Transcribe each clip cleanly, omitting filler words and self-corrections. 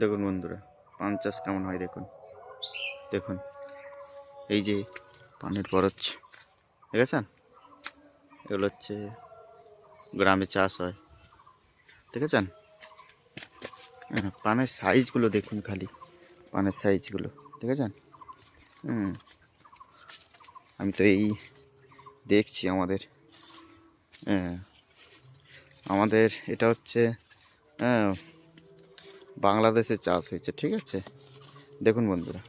দেখুন বন্ধুরা, পান চাষ কেমন হয় দেখুন। দেখুন এই যে পানের বরজ দেখেছেন, এগুলো হচ্ছে গ্রামে চাষ হয়, দেখেছেন। পানের সাইজগুলো দেখুন, খালি পানের সাইজগুলো দেখেছেন। আমি তো এই দেখছি আমাদের এটা হচ্ছে বাংলাদেশে চাষ হয়েছে, ঠিক আছে। দেখুন বন্ধুরা,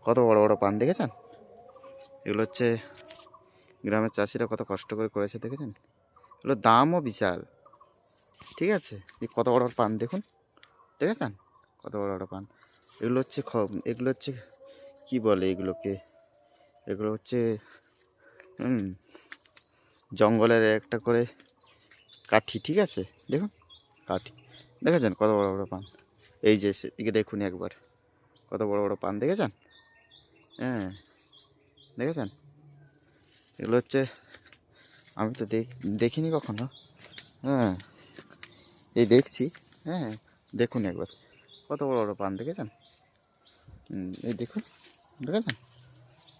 কত বড় বড় পান দেখেছেন। এগুলো হচ্ছে গ্রামের চাষিরা কত কষ্ট করে করেছে, দেখেছেন। এগুলোর দামও বিশাল, ঠিক আছে। এই কত বড় বড় পান দেখুন, দেখেছেন কত বড় বড় পান। এগুলো হচ্ছে কি বলে এগুলোকে, এগুলো হচ্ছে জঙ্গলের একটা করে কাঠি, ঠিক আছে। দেখুন কাঠি, দেখেছেন কত বড় বড় পান। এই যে এদিকে দেখুন একবার, কত বড় বড় পান দেখেছেন। দেখেছেন, এগুলো হচ্ছে আমি তো দেখিনি কখনো। এই দেখছি। দেখুন একবার কত বড় বড় পান দেখেছেন। এই দেখুন, দেখেছেন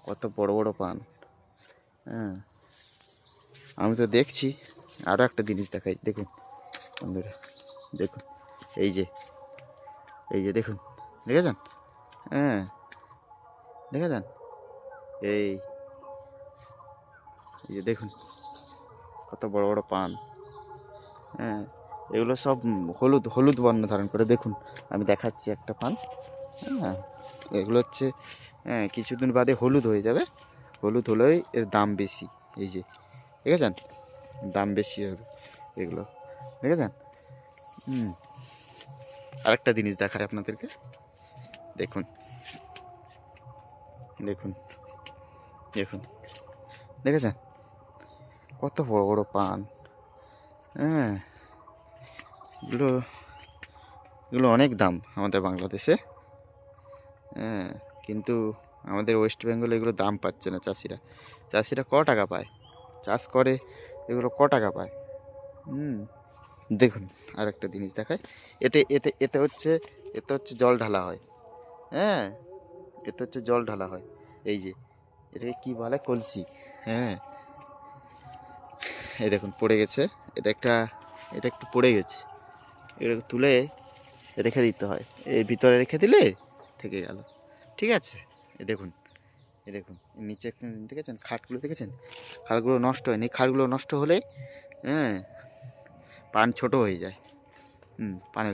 কত বড় বড় পান। আমি তো দেখছি। আরও একটা জিনিস দেখাই, দেখুন বন্ধুরা, দেখুন এই যে দেখুন, দেখেছেন। দেখেছেন এই যে দেখুন কত বড় বড় পান। এগুলো সব হলুদ হলুদ বর্ণ ধারণ করে, দেখুন আমি দেখাচ্ছি একটা পান। এগুলো হচ্ছে কিছুদিন বাদে হলুদ হয়ে যাবে। হলুদ হলেই এর দাম বেশি। এই যে দেখেছেন, দাম বেশি হবে এগুলো, দেখেছেন। আরেকটা জিনিস দেখায় আপনাদেরকে, দেখুন দেখুন দেখুন, দেখেছেন কত বড় বড় পান। এগুলো এগুলো অনেক দাম আমাদের বাংলাদেশে। কিন্তু আমাদের ওয়েস্ট বেঙ্গলে এগুলো দাম পাচ্ছে না চাষিরা ক টাকা পায়, চাষ করে এগুলো ক টাকা পায়। দেখুন আর একটা জিনিস দেখায়, এতে হচ্ছে জল ঢালা হয়। এতে হচ্ছে জল ঢালা হয়। এই যে এটাকে কি বলে, কলসি। এই দেখুন পড়ে গেছে, এটা একটু পড়ে গেছে, এটা তুলে রেখে দিতে হয়। এই ভিতরে রেখে দিলে থেকে গেল, ঠিক আছে। এই দেখুন নিচে দেখেছেন, খাটগুলো দেখেছেন, খাটগুলো নষ্ট হয়নি। খাটগুলো নষ্ট হলে পান ছোট হয়ে যায়। পানের